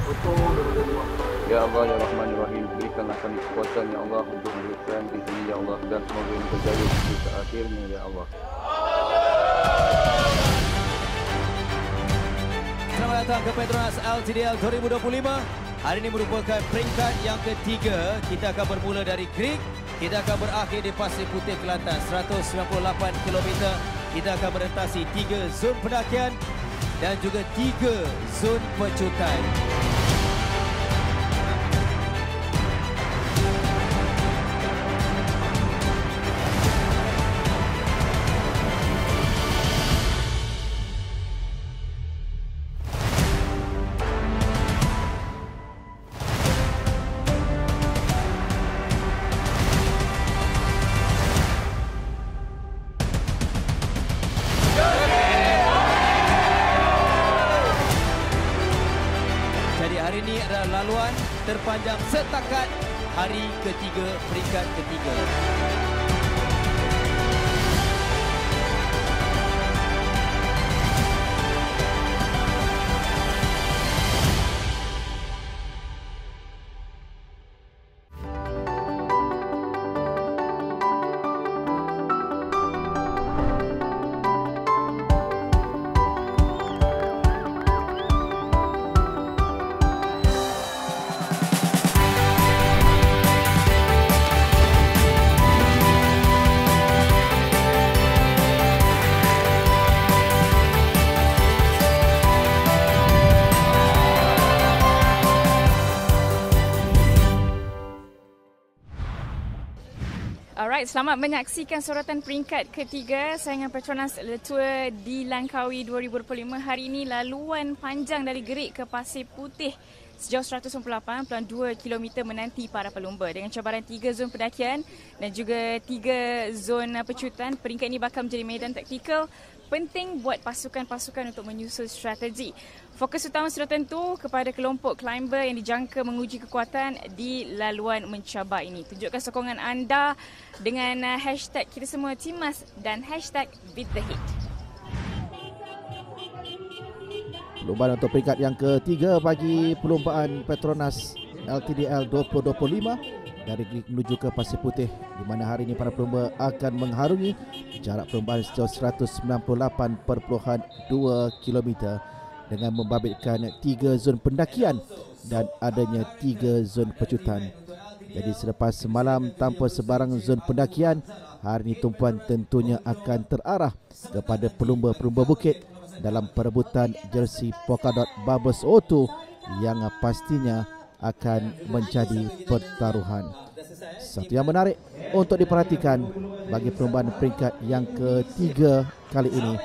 Ya Allah, Ya Rahman, Ya Rahim, berikanlah kami kekuatan, Ya Allah, untuk memberikan di sini, Ya Allah, dan semoga ini terjadi di akhirnya, Ya Allah. Selamat datang ke Petronas LTDL 2025. Hari ini merupakan peringkat yang ketiga. Kita akan bermula dari Greek. Kita akan berakhir di Pasir Putih Kelantan, 198 km. Kita akan merentasi 3 zon pendakian dan juga 3 zon pecutan. Hari ini adalah laluan terpanjang setakat hari ketiga, peringkat ketiga. Alright, selamat menyaksikan sorotan peringkat ketiga saingan Petronas Le Tour di Langkawi 2025. Hari ini laluan panjang dari Greek ke Pasir Putih sejauh 198.2 km menanti para pelumba dengan cabaran 3 zon pendakian dan juga 3 zon pecutan. Peringkat ini bakal menjadi medan taktikal penting buat pasukan-pasukan untuk menyusun strategi. Fokus utama sudah tentu kepada kelompok climber yang dijangka menguji kekuatan di laluan mencabar ini. Tunjukkan sokongan anda dengan hashtag kita semua Timas dan hashtag Beat the Heat. Perlombaan untuk peringkat yang ketiga bagi perlombaan Petronas LTDL 2025 dari Greek menuju ke Pasir Putih, di mana hari ini para pelumba akan mengharungi jarak perlombaan sejauh 198.2 km dengan membabitkan 3 zon pendakian dan adanya 3 zon pecutan. Jadi selepas semalam tanpa sebarang zon pendakian, hari ini tumpuan tentunya akan terarah kepada pelumba-pelumba bukit dalam perebutan jersey Polkadot Bubbles O2 yang pastinya akan menjadi pertaruhan. Satu yang menarik untuk diperhatikan bagi perlombaan peringkat yang ketiga kali ini,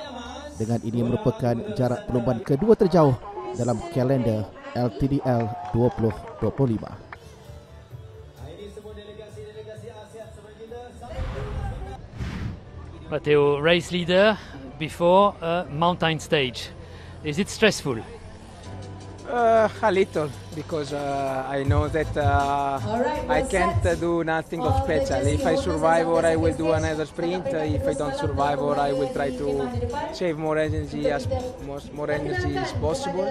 dengan ini merupakan jarak perlombaan kedua terjauh dalam kalender LTDL 2025. Matteo, race leader before a mountain stage. Is it stressful? A little, because I know that I can't do nothing of special. If I survive, or I will do another sprint. If I don't survive, or I will try to save more energy as possible.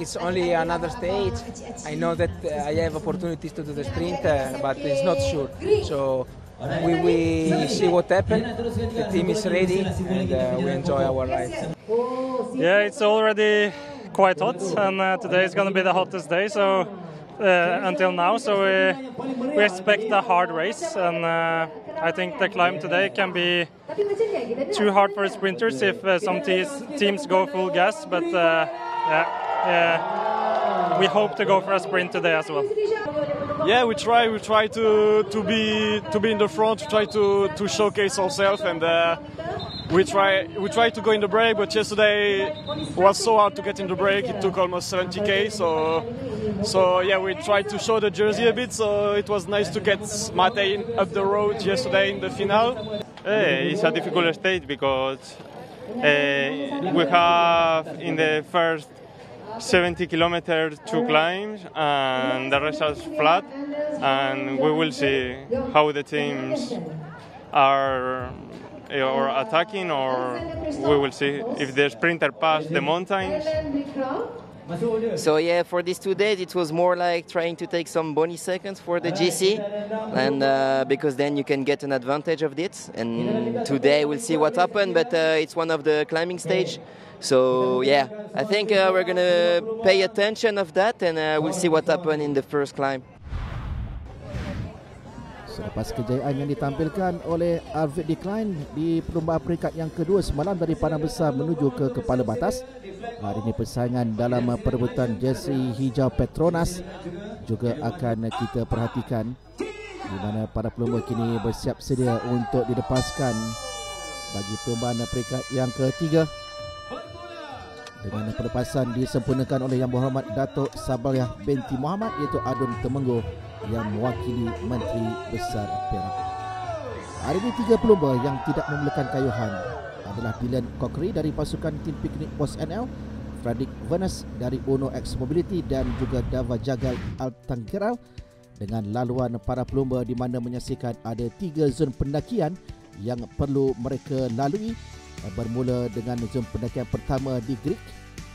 It's only another stage. I know that I have opportunities to do the sprint, but it's not sure. So we see what happens. The team is ready, and we enjoy our ride. Yeah, it's already quite hot, and today is going to be the hottest day until now, so we expect a hard race, and I think the climb today can be too hard for sprinters if some teams go full gas, but we hope to go for a sprint today as well. Yeah, we try to be in the front, try to showcase ourselves, and we try to go in the break, but yesterday it was so hard to get in the break. It took almost 70k, so yeah, we tried to show the jersey a bit, so it was nice to get Matej up the road yesterday in the finale. It's a difficult stage because we have in the first 70 kilometers 2 climbs and the rest is flat, and we will see how the teams are or attacking, or we will see if the sprinter pass the mountains, So yeah, for these 2 days it was more like trying to take some bonus seconds for the GC, and because then you can get an advantage of it. And today we'll see what happened, but it's one of the climbing stage. So yeah, I think we're gonna pay attention of that, and we'll see what happened in the first climb. Selepas kejayaan yang ditampilkan oleh Arvid Decline di perlumbaan peringkat yang kedua semalam dari Padang Besar menuju ke Kepala Batas, hari ini persaingan dalam perebutan jersey hijau Petronas juga akan kita perhatikan, di mana para pelumba kini bersiap sedia untuk dilepaskan bagi perlumbaan peringkat yang ketiga, dengan pelepasan disempurnakan oleh Yang Berhormat Datuk Sabaliah binti Muhammad, iaitu Adun Temenggur yang mewakili Menteri Besar Perak. Hari ini 3 pelumba yang tidak memerlukan kayuhan adalah Dylan Cockery dari pasukan tim piknik POS NL, Frederick Venus dari Uno X Mobility dan juga Dava Jagal Altanggeral, dengan laluan para pelumba di mana menyaksikan ada 3 zon pendakian yang perlu mereka lalui, bermula dengan zon pendakian pertama di Greek,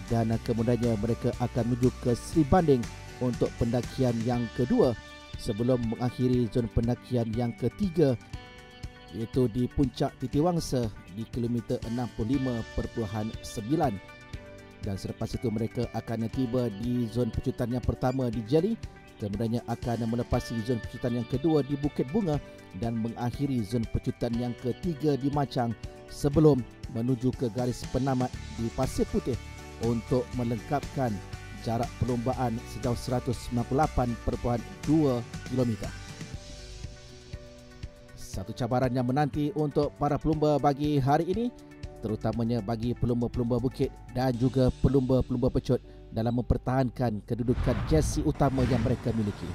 dan kemudiannya mereka akan menuju ke Sri Banding untuk pendakian yang kedua sebelum mengakhiri zon pendakian yang ketiga, iaitu di Puncak Titiwangsa di kilometer 65.9, dan selepas itu mereka akan tiba di zon pecutan yang pertama di Jelly, kemudiannya akan melepasi zon pecutan yang kedua di Bukit Bunga dan mengakhiri zon pecutan yang ketiga di Machang sebelum menuju ke garis penamat di Pasir Putih untuk melengkapkan jarak perlombaan sejauh 198.2 km. Satu cabaran yang menanti untuk para pelumba bagi hari ini, terutamanya bagi pelumba-pelumba bukit dan juga pelumba-pelumba pecut dalam mempertahankan kedudukan jersey utama yang mereka miliki.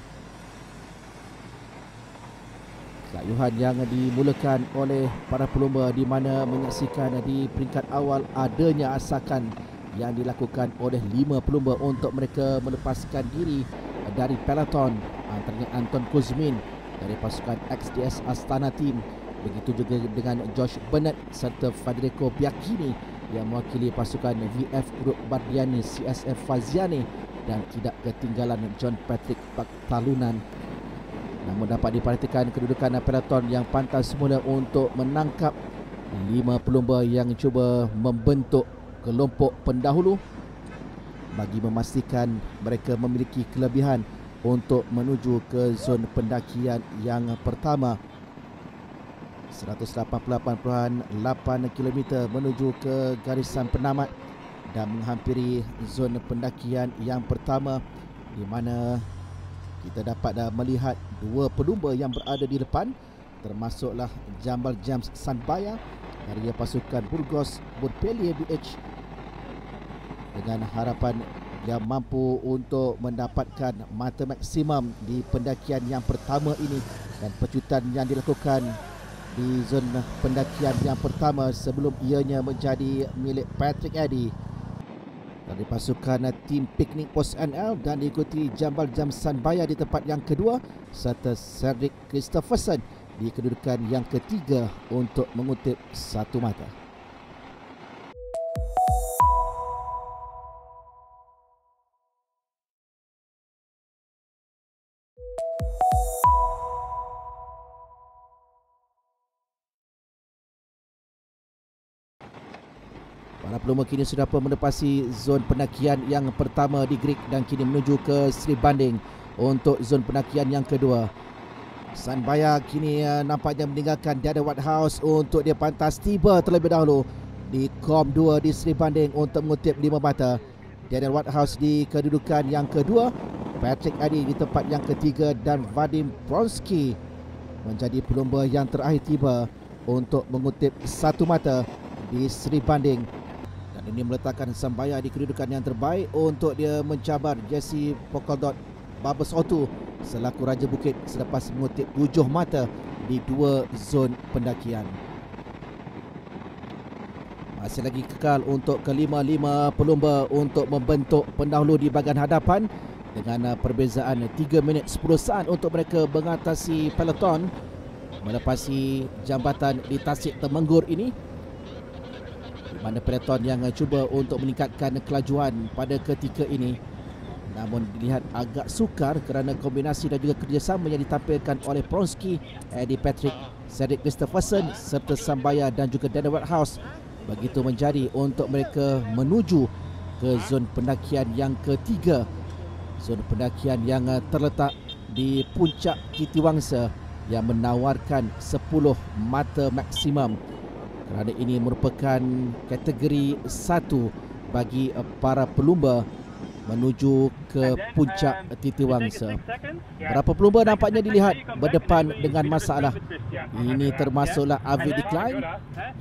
Kayuhan yang dimulakan oleh para pelumba di mana menyaksikan di peringkat awal adanya asakan yang dilakukan oleh 5 pelumba untuk mereka melepaskan diri dari peloton, antaranya Anton Kuzmin dari pasukan XDS Astana Team, begitu juga dengan Josh Bennett serta Federico Bianchini yang mewakili pasukan VF Group Bardiani CSF Faziane, dan tidak ketinggalan John Patrick Talunan. Namun dapat diperhatikan kedudukan peloton yang pantas semula untuk menangkap 5 pelumba yang cuba membentuk kelompok pendahulu bagi memastikan mereka memiliki kelebihan untuk menuju ke zon pendakian yang pertama, 188.8 km menuju ke garisan penamat dan menghampiri zon pendakian yang pertama, di mana kita dapat melihat 2 pelumba yang berada di depan, termasuklah Jamal James Sanbaya dari pasukan Burgos Montpellier BH, dengan harapan yang mampu untuk mendapatkan mata maksimum di pendakian yang pertama ini dan pecutan yang dilakukan di zon pendakian yang pertama sebelum ianya menjadi milik Patrick Eddy dari pasukan tim piknik POS NL, dan diikuti Jamal James Sanbaya di tempat yang kedua serta Cedric Christopherson di kedudukan yang ketiga untuk mengutip satu mata. Para pelumba kini sudah pun menepasi zon pendakian yang pertama di Greek dan kini menuju ke Sri Banding untuk zon pendakian yang kedua. Sanbaya kini nampaknya meninggalkan Daniel Whitehouse untuk dia pantas tiba terlebih dahulu di Kom 2 di Sri Banding untuk mengutip 5 mata. Daniel Whitehouse di kedudukan yang kedua, Patrick Eddy di tempat yang ketiga, dan Vadim Bronsky menjadi pelumba yang terakhir tiba untuk mengutip satu mata di Sri Banding. Dan ini meletakkan Sanbaya di kedudukan yang terbaik untuk dia mencabar jersey Polkadot Babes Otu selaku Raja Bukit selepas mengutip 7 mata di 2 zon pendakian. Masih lagi kekal untuk kelima-lima pelumba untuk membentuk pendahulu di bahagian hadapan dengan perbezaan 3 minit 10 saat untuk mereka mengatasi peloton melepasi jambatan di Tasik Temenggur ini. di mana peloton yang cuba untuk meningkatkan kelajuan pada ketika ini. Namun dilihat agak sukar kerana kombinasi dan juga kerjasama yang ditampilkan oleh Pronsky, Eddie Patrick, Cedric Christopherson serta Sambaya dan juga Daniel Whitehouse begitu menjadi untuk mereka menuju ke zon pendakian yang ketiga. Zon pendakian yang terletak di puncak Kitiwangsa yang menawarkan 10 mata maksimum. Kerana ini merupakan kategori 1 bagi para pelumba menuju ke puncak Titiwangsa. Beberapa pelumba nampaknya dilihat berdepan dengan masalah. Ini termasuklah Avi Decline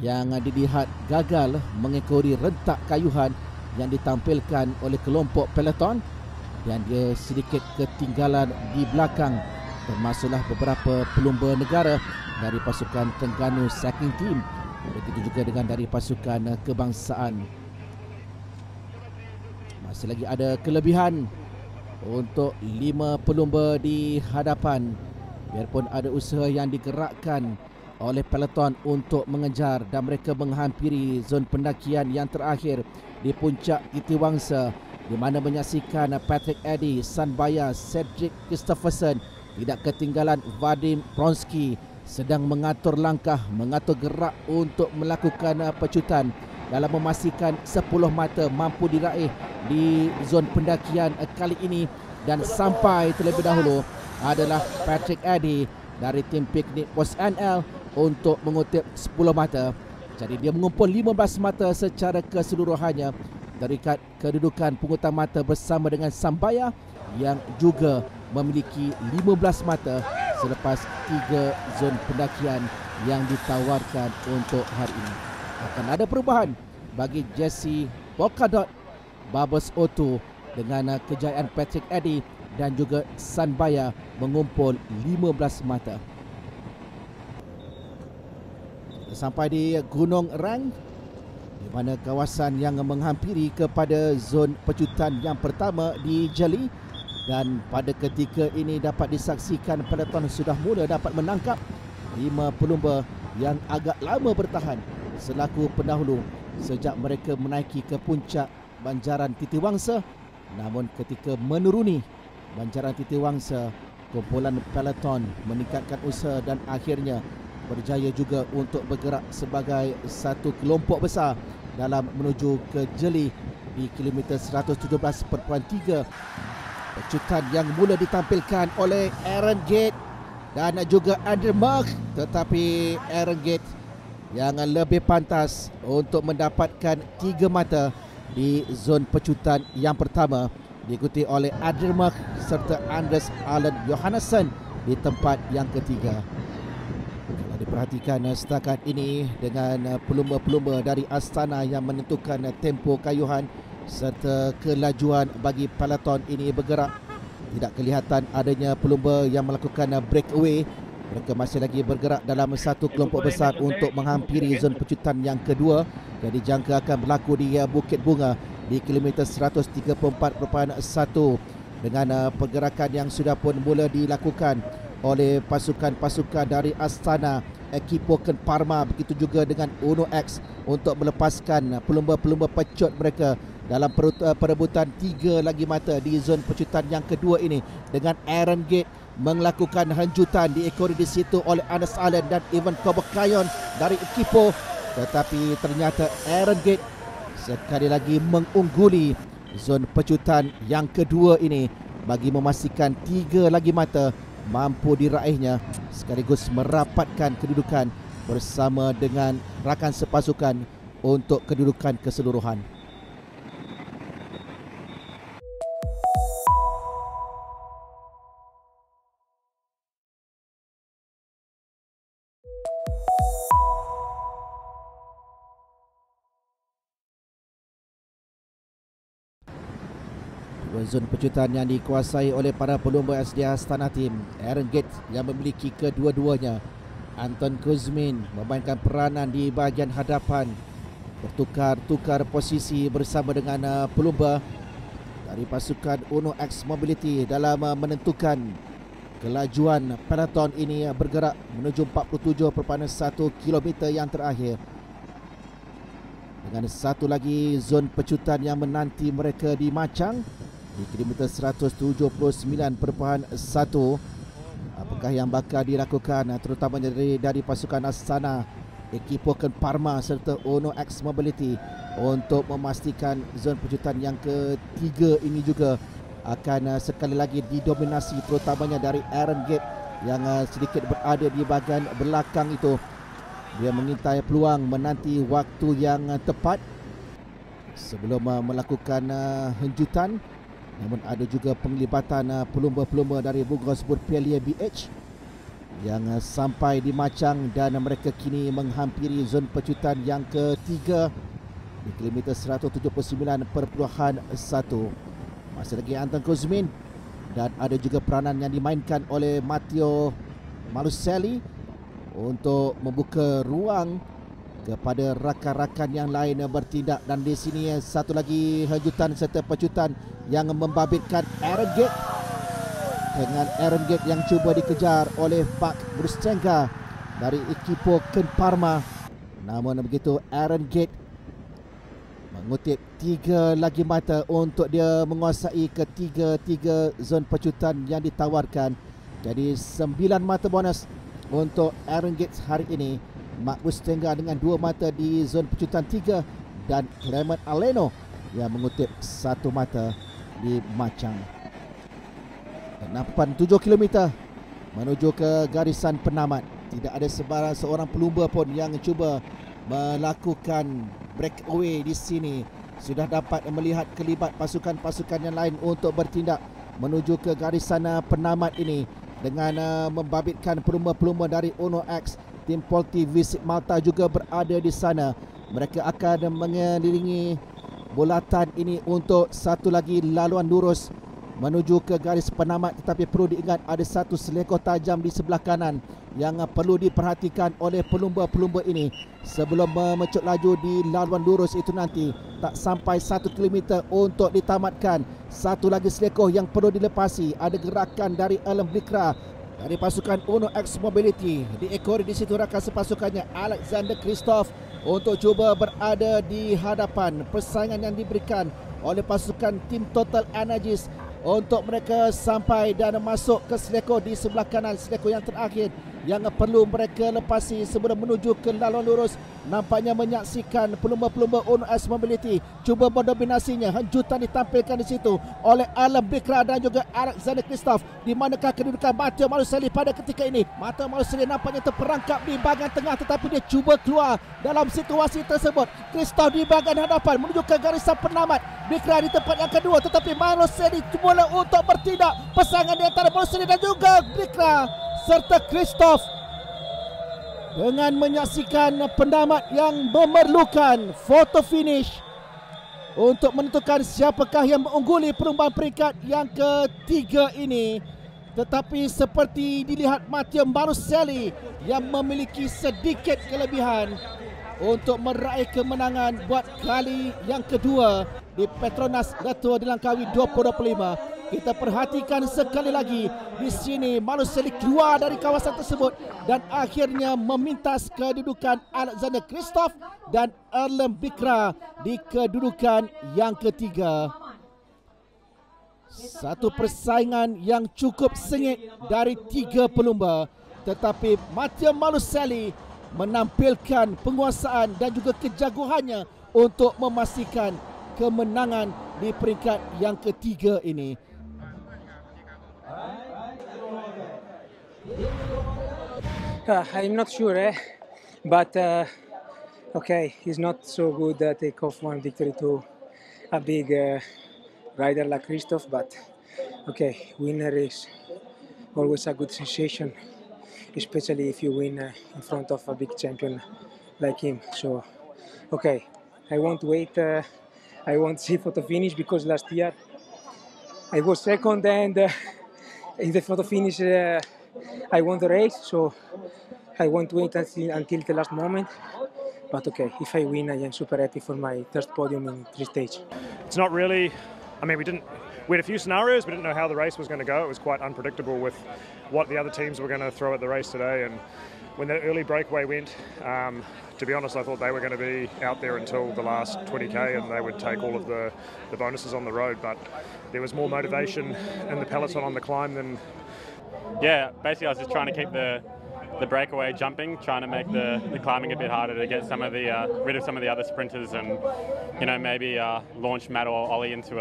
yang dilihat gagal mengekori rentak kayuhan yang ditampilkan oleh kelompok peloton dan dia sedikit ketinggalan di belakang, termasuklah beberapa pelumba negara dari pasukan Terengganu Cycling Team, begitu juga dengan dari pasukan kebangsaan. Masih lagi ada kelebihan untuk 5 pelumba di hadapan. Biarpun ada usaha yang digerakkan oleh peloton untuk mengejar dan mereka menghampiri zon pendakian yang terakhir di puncak Titiwangsa, di mana menyaksikan Patrick Eddy, Sambaya, Cedric Christopherson, tidak ketinggalan Vadim Pronsky sedang mengatur langkah, mengatur gerak untuk melakukan pecutan dalam memastikan 10 mata mampu diraih di zon pendakian kali ini. Dan sampai terlebih dahulu adalah Patrick Eddy dari tim piknik Pos NL untuk mengutip 10 mata. Jadi dia mengumpul 15 mata secara keseluruhannya. Terikat kedudukan pungutan mata bersama dengan Sambaya yang juga memiliki 15 mata selepas 3 zon pendakian yang ditawarkan untuk hari ini. Akan ada perubahan bagi Jesse Polkadot, Babos Otto dengan kejayaan Patrick Eddy dan juga Sambaya mengumpul 15 mata. Sampai di Gunung Rang, di mana kawasan yang menghampiri kepada zon pecutan yang pertama di Jeli, dan pada ketika ini dapat disaksikan peloton sudah mula dapat menangkap 5 pelumba yang agak lama bertahan selaku pendahulu sejak mereka menaiki ke puncak banjaran Titiwangsa. Namun ketika menuruni banjaran Titiwangsa, kumpulan peloton meningkatkan usaha dan akhirnya berjaya juga untuk bergerak sebagai satu kelompok besar dalam menuju ke Jeli di kilometer 117.3. Pecutan yang mula ditampilkan oleh Aaron Gate dan juga Andrew Mark, tetapi Aaron Gate yang lebih pantas untuk mendapatkan 3 mata di zon pecutan yang pertama, diikuti oleh Andrew Mark serta Anders Allen Johannesson di tempat yang ketiga. Kalau diperhatikan setakat ini dengan pelumba-pelumba dari Astana yang menentukan tempo kayuhan serta kelajuan bagi peloton ini bergerak, tidak kelihatan adanya pelumba yang melakukan breakaway. Mereka masih lagi bergerak dalam satu kelompok besar untuk menghampiri zon pecutan yang kedua. Jadi jangka akan berlaku di Bukit Bunga di kilometer 134.1 dengan pergerakan yang sudah pun mula dilakukan oleh pasukan-pasukan dari Astana, Ekipoken Parma, begitu juga dengan Uno X untuk melepaskan pelumba-pelumba pecut mereka dalam perebutan 3 lagi mata di zon pecutan yang kedua ini, dengan Aaron Gate melakukan hanjutan diekori di situ oleh Anders Allen dan Ivan Kobakayon dari Ekipo. Tetapi ternyata Aaron Gate sekali lagi mengungguli zon pecutan yang kedua ini bagi memastikan 3 lagi mata mampu diraihnya sekaligus merapatkan kedudukan bersama dengan rakan sepasukan untuk kedudukan keseluruhan. Zon pecutan yang dikuasai oleh para pelumba SDA Astana Team. Aaron Gate yang memiliki kedua-duanya. Anton Kuzmin memainkan peranan di bahagian hadapan, bertukar-tukar posisi bersama dengan pelumba dari pasukan Uno X Mobility dalam menentukan kelajuan peloton ini bergerak menuju 47.1 km yang terakhir. dengan satu lagi zon pecutan yang menanti mereka di Machang di kilometer 179.1. Apakah yang bakal dilakukan terutamanya dari pasukan Astana, Equipo Parma serta Ono X Mobility untuk memastikan zon pecutan yang ketiga ini juga akan sekali lagi didominasi terutamanya dari Aaron Gate yang sedikit berada di bahagian belakang itu. Dia mengintai peluang menanti waktu yang tepat sebelum melakukan henjutan. Namun ada juga penglibatan pelumba-pelumba dari Burgosburg Pellier BH yang sampai di Machang dan mereka kini menghampiri zon pecutan yang ketiga di kilometer 179.1. Masih lagi Anton Kuzmin dan ada juga peranan yang dimainkan oleh Matteo Maluselli untuk membuka ruang kepada rakan-rakan yang lain bertindak. Dan di sini satu lagi henjutan serta pecutan yang membabitkan Aaron Gate, dengan Aaron Gate yang cuba dikejar oleh Pak Brustenga dari Equipo Parma. Namun begitu Aaron Gate mengutip 3 lagi mata untuk dia menguasai ketiga-tiga zon pecutan yang ditawarkan. Jadi 9 mata bonus untuk Aaron Gates hari ini. Mak Bustenga dengan 2 mata di zon pecutan 3 dan Clement Aleno yang mengutip 1 mata di Machang. 87 km menuju ke garisan penamat. Tidak ada seorang pelumba pun yang cuba melakukan breakaway di sini. Sudah dapat melihat kelibat pasukan-pasukan yang lain untuk bertindak menuju ke garisan penamat ini dengan membabitkan pelumba-pelumba dari Ono X. Tim Polti Visit Malta juga berada di sana. Mereka akan mengelilingi bulatan ini untuk satu lagi laluan lurus menuju ke garis penamat. Tetapi perlu diingat ada satu selekor tajam di sebelah kanan yang perlu diperhatikan oleh pelumba-pelumba ini sebelum memecut laju di laluan lurus itu nanti. Tak sampai 1 km untuk ditamatkan. Satu lagi selekor yang perlu dilepasi. Ada gerakan dari Alan Blikra dari pasukan Ono X Mobility. Diekori di situ rakan sepasukannya Alexander Christoph untuk cuba berada di hadapan. Persaingan yang diberikan oleh pasukan tim Total Energies untuk mereka sampai dan masuk ke selekor di sebelah kanan. Selekor yang terakhir yang perlu mereka lepasi sebelum menuju ke laluan lurus. Nampaknya menyaksikan pelumba-pelumba Ono X Mobility cuba mendominasinya. Henjutan ditampilkan di situ oleh Alan Bikra dan juga Alexander Christoph. Di manakah kedudukan Matteo Maluselli pada ketika ini? Matteo Maluselli nampaknya terperangkap di bahagian tengah tetapi dia cuba keluar dalam situasi tersebut. Christoph di bahagian hadapan menuju ke garisan penamat. Bikra di tempat yang kedua tetapi Maluselli mula untuk bertindak. Pasangan di antara Maluselli dan juga Bikra serta Christoph dengan menyaksikan penamat yang memerlukan foto finish untuk menentukan siapakah yang mengungguli perlumbaan peringkat yang ketiga ini. Tetapi seperti dilihat Matteo Maluselli yang memiliki sedikit kelebihan untuk meraih kemenangan buat kali yang kedua di Petronas Dato' di Langkawi 2025. Kita perhatikan sekali lagi di sini Maluselli keluar dari kawasan tersebut dan akhirnya memintas kedudukan Alexander Christoph dan Erlen Bikra di kedudukan yang ketiga. Satu persaingan yang cukup sengit dari 3 pelumba, tetapi Matteo Maluselli menampilkan penguasaan dan juga kejagoannya untuk memastikan kemenangan di peringkat yang ketiga ini. I'm not sure, but okay, it's not so good take off one victory to a big rider like Christoph, but okay, winner is always a good sensation, especially if you win in front of a big champion like him. So, okay, I won't wait, I won't see photo finish because last year I was second and in the photo finish I won the race, so I won't wait until the last moment. But okay, if I win, I am super happy for my first podium in 3 stages. It's not really, I mean, we had a few scenarios, we didn't know how the race was going to go. It was quite unpredictable with what the other teams were going to throw at the race today, and when the early breakaway went, to be honest, I thought they were going to be out there until the last 20k and they would take all of the bonuses on the road, but there was more motivation in the peloton on the climb than... Yeah, basically I was just trying to keep the breakaway jumping, trying to make the climbing a bit harder to get some of the rid of some of the other sprinters, and maybe launch Matt or Ollie into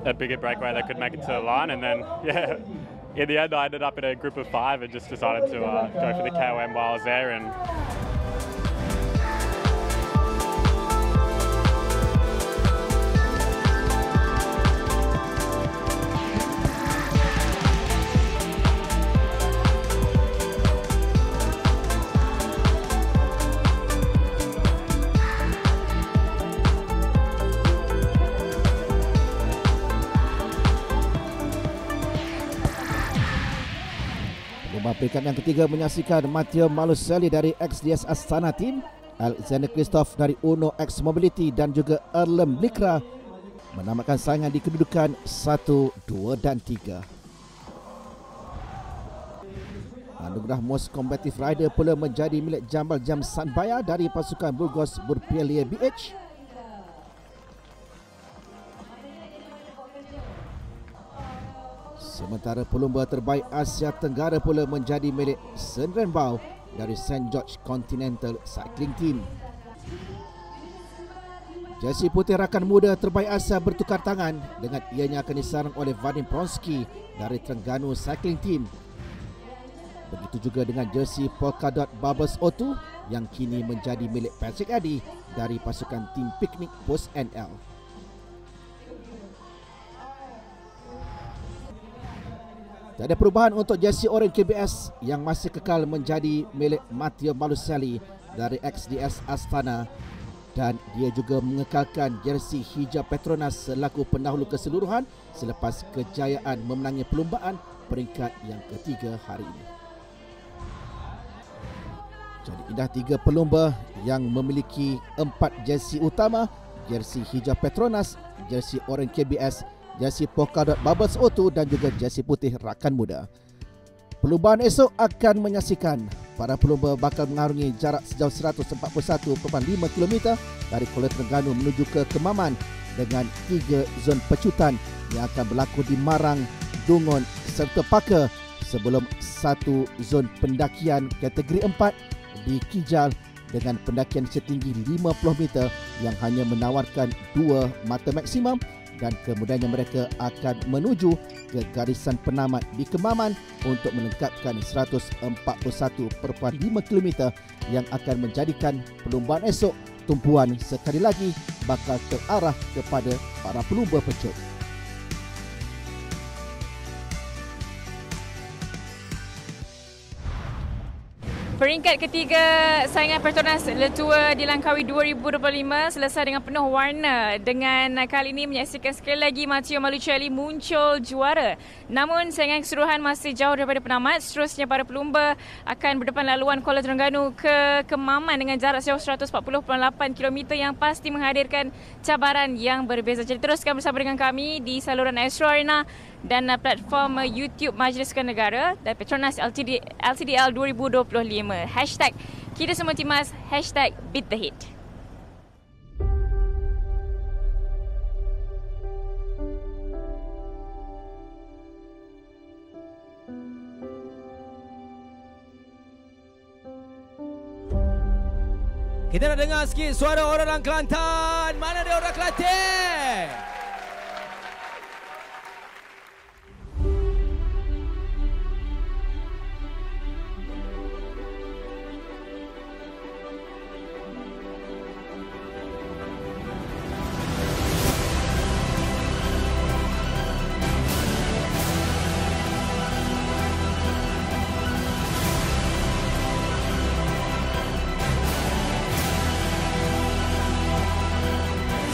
a bigger breakaway that could make it to the line. And then in the end I ended up in a group of 5 and just decided to go for the KOM while I was there. And peringkat yang ketiga menyaksikan Matteo Maluselli dari XDS Astana Team, Alexander Kristoff dari Uno X Mobility dan juga Erlem Blikra menamatkan saingan di kedudukan 1, 2 dan 3. Anugerah Most Competitive Rider pula menjadi milik Jambal Jam Sanbaya dari pasukan Burgos Burpilier BH. Sementara pelumba terbaik Asia Tenggara pula menjadi milik Sen Renbao dari St. George Continental Cycling Team. Jersey putih rakan muda terbaik Asia bertukar tangan dengan ianya akan disarang oleh Vadim Pronsky dari Terengganu Cycling Team. Begitu juga dengan jersey Polka Dot Bubbles O2 yang kini menjadi milik Patrick Addy dari pasukan tim Piknik Post NL. Tiada perubahan untuk jersey Orange KBS yang masih kekal menjadi milik Matteo Maluselli dari XDS Astana, dan dia juga mengekalkan jersey hijau Petronas selaku pendahulu keseluruhan selepas kejayaan memenangi perlumbaan peringkat yang ketiga hari ini. Jadi indah 3 pelumba yang memiliki 4 jersey utama, jersey hijau Petronas, jersey Orange KBS, jersey Polka Dot Bubbles O2 dan juga jersey putih rakan muda. Perlumbaan esok akan menyaksikan para pelumba bakal mengarungi jarak sejauh 141.5 km dari Kuala Terengganu menuju ke Kemaman dengan 3 zon pecutan yang akan berlaku di Marang, Dungon serta Paka, sebelum 1 zon pendakian kategori 4 di Kijal dengan pendakian setinggi 50 meter yang hanya menawarkan 2 mata maksimum, dan kemudiannya mereka akan menuju ke garisan penamat di Kemaman untuk melengkapkan 141.5 km yang akan menjadikan perlumbaan esok tumpuan sekali lagi bakal terarah kepada para pelumba pecut. Peringkat ketiga saingan Petronas Le Tour di Langkawi 2025 selesai dengan penuh warna, dengan kali ini menyaksikan sekali lagi Matteo Maluselli muncul juara. Namun saingan keseluruhan masih jauh daripada penamat. Seterusnya para pelumba akan berdepan laluan Kuala Terengganu ke Kemaman dengan jarak sejauh 140.8 km yang pasti menghadirkan cabaran yang berbeza. Jadi teruskan bersama dengan kami di saluran Astro Arena dan platform YouTube Majlis Sukan Negara dan Petronas LTDL 2025. Hashtag kita semua Timas, hashtag Beat the Heat. Kita nak dengar sikit suara orang Kelantan. Mana dia orang Kelantan?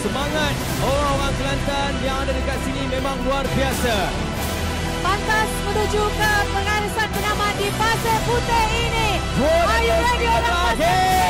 Semangat orang-orang Kelantan yang ada dekat sini memang luar biasa. Pantas menuju ke pengarisan penamat di fase putih ini. Are you ready orang Kelantan?